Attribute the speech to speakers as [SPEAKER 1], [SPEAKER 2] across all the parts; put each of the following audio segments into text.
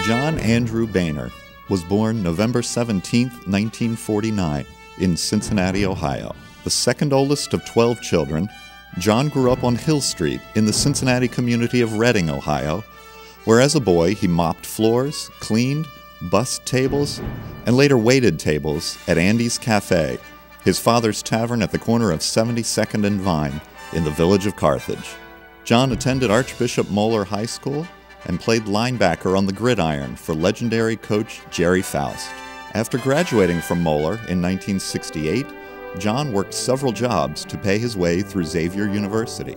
[SPEAKER 1] John Andrew Boehner was born November 17, 1949, in Cincinnati, Ohio. The second oldest of 12 children, John grew up on Hill Street in the Cincinnati community of Reading, Ohio, where as a boy he mopped floors, cleaned, bussed tables, and later waited tables at Andy's Cafe, his father's tavern at the corner of 72nd and Vine in the village of Carthage. John attended Archbishop Moeller High School and played linebacker on the gridiron for legendary coach Jerry Faust. After graduating from Moeller in 1968, John worked several jobs to pay his way through Xavier University.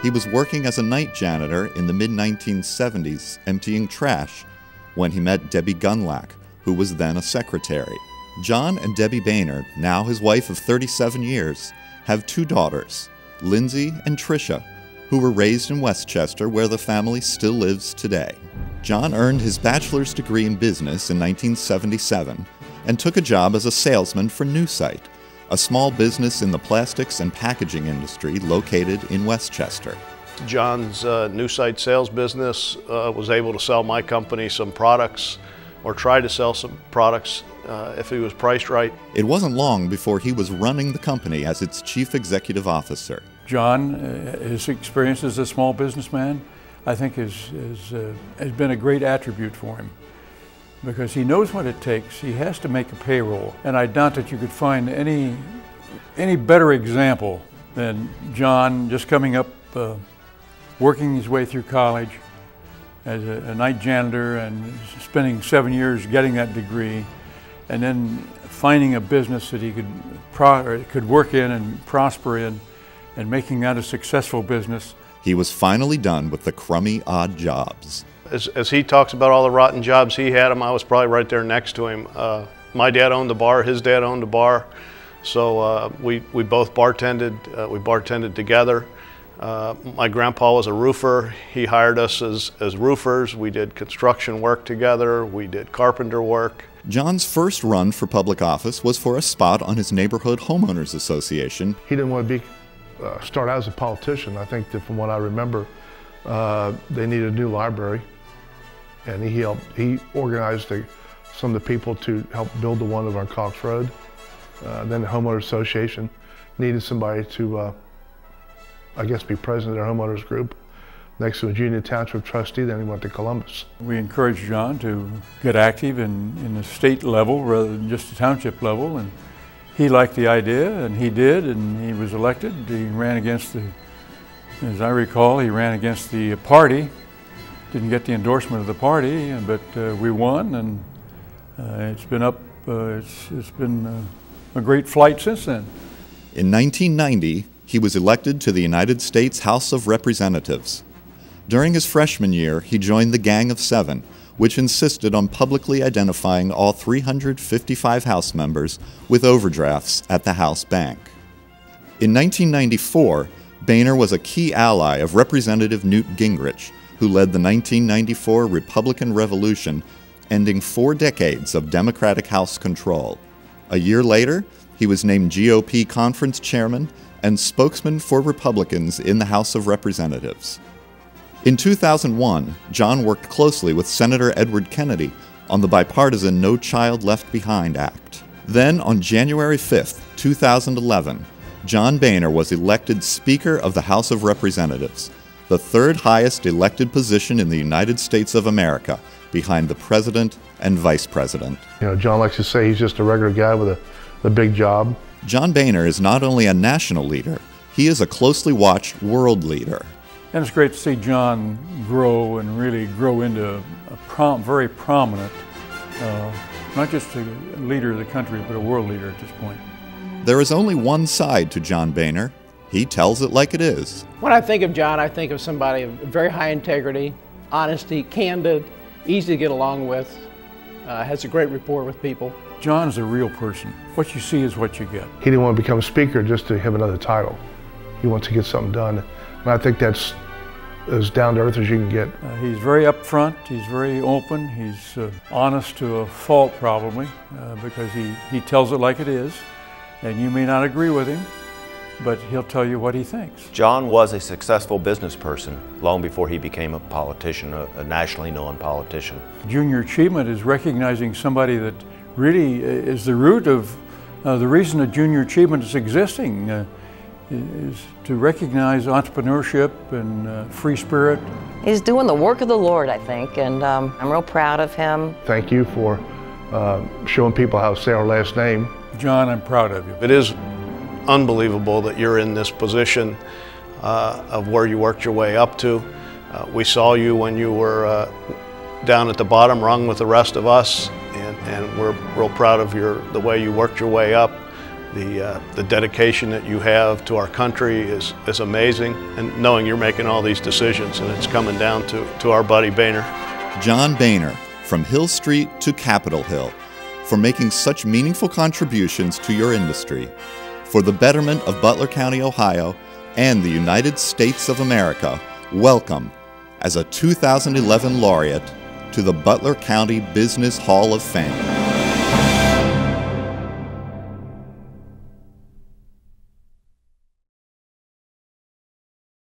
[SPEAKER 1] He was working as a night janitor in the mid-1970s, emptying trash, when he met Debbie Gunlack, who was then a secretary. John and Debbie Boehner, now his wife of 37 years, have two daughters, Lindsay and Tricia, who were raised in Westchester, where the family still lives today. John earned his bachelor's degree in business in 1977 and took a job as a salesman for Newsight, a small business in the plastics and packaging industry located in Westchester.
[SPEAKER 2] John's Newsight sales business was able to sell my company some products, or try to sell some products if he was priced right.
[SPEAKER 1] It wasn't long before he was running the company as its chief executive officer.
[SPEAKER 3] John, his experience as a small businessman, I think has been a great attribute for him, because he knows what it takes. He has to make a payroll, and I doubt that you could find any better example than John just coming up, working his way through college as a night janitor and spending 7 years getting that degree, and then finding a business that he could work in and prosper in, and making that a successful business.
[SPEAKER 1] He was finally done with the crummy odd jobs.
[SPEAKER 2] As he talks about all the rotten jobs he had, I was probably right there next to him. My dad owned the bar, his dad owned the bar, so we both bartended. We bartended together. My grandpa was a roofer. He hired us as roofers. We did construction work together. We did carpenter work.
[SPEAKER 1] John's first run for public office was for a spot on his neighborhood homeowners association.
[SPEAKER 4] He didn't want to start out as a politician. I think that from what I remember, they needed a new library, and he organized some of the people to help build the one over on Cox Road. Then the homeowners association needed somebody to, I guess, be president of their homeowners group. Next to a junior township trustee, then he went to Columbus.
[SPEAKER 3] We encouraged John to get active in the state level rather than just the township level, and he liked the idea, and he did, and he was elected. He ran against as I recall, he ran against the party. Didn't get the endorsement of the party, but we won, and it's been a great flight since then.
[SPEAKER 1] In 1990, he was elected to the United States House of Representatives. During his freshman year, he joined the Gang of Seven, which insisted on publicly identifying all 355 House members with overdrafts at the House Bank. In 1994, Boehner was a key ally of Representative Newt Gingrich, who led the 1994 Republican Revolution, ending 4 decades of Democratic House control. A year later, he was named GOP conference chairman and spokesman for Republicans in the House of Representatives. In 2001, John worked closely with Senator Edward Kennedy on the bipartisan No Child Left Behind Act. Then, on January 5, 2011, John Boehner was elected Speaker of the House of Representatives, the third highest elected position in the United States of America, behind the President and Vice President.
[SPEAKER 4] You know, John likes to say he's just a regular guy with a big job.
[SPEAKER 1] John Boehner is not only a national leader, he is a closely watched world leader.
[SPEAKER 3] And it's great to see John grow and really grow into a very prominent, not just a leader of the country, but a world leader at this point.
[SPEAKER 1] There is only one side to John Boehner. He tells it like it is.
[SPEAKER 5] When I think of John, I think of somebody of very high integrity, honesty, candid, easy to get along with, has a great rapport with people.
[SPEAKER 3] John is a real person. What you see is what you get.
[SPEAKER 4] He didn't want to become a speaker just to have another title. He wants to get something done. And I think that's as down to earth as you can get.
[SPEAKER 3] He's very upfront, he's very open, he's honest to a fault probably, because he tells it like it is, and you may not agree with him, but he'll tell you what he thinks.
[SPEAKER 6] John was a successful business person long before he became a politician, a nationally known politician.
[SPEAKER 3] Junior achievement is recognizing somebody that really is the root of the reason that junior achievement is existing, is to recognize entrepreneurship and free spirit.
[SPEAKER 7] He's doing the work of the Lord, I think, and I'm real proud of him.
[SPEAKER 4] Thank you for showing people how to say our last name.
[SPEAKER 3] John, I'm proud of you.
[SPEAKER 2] It is unbelievable that you're in this position of where you worked your way up to. We saw you when you were down at the bottom rung with the rest of us, and we're real proud of the way you worked your way up. The dedication that you have to our country is amazing, and knowing you're making all these decisions and it's coming down to our buddy Boehner.
[SPEAKER 1] John Boehner, from Hill Street to Capitol Hill, for making such meaningful contributions to your industry, for the betterment of Butler County, Ohio, and the United States of America. Welcome as a 2011 laureate to the Butler County Business Hall of Fame.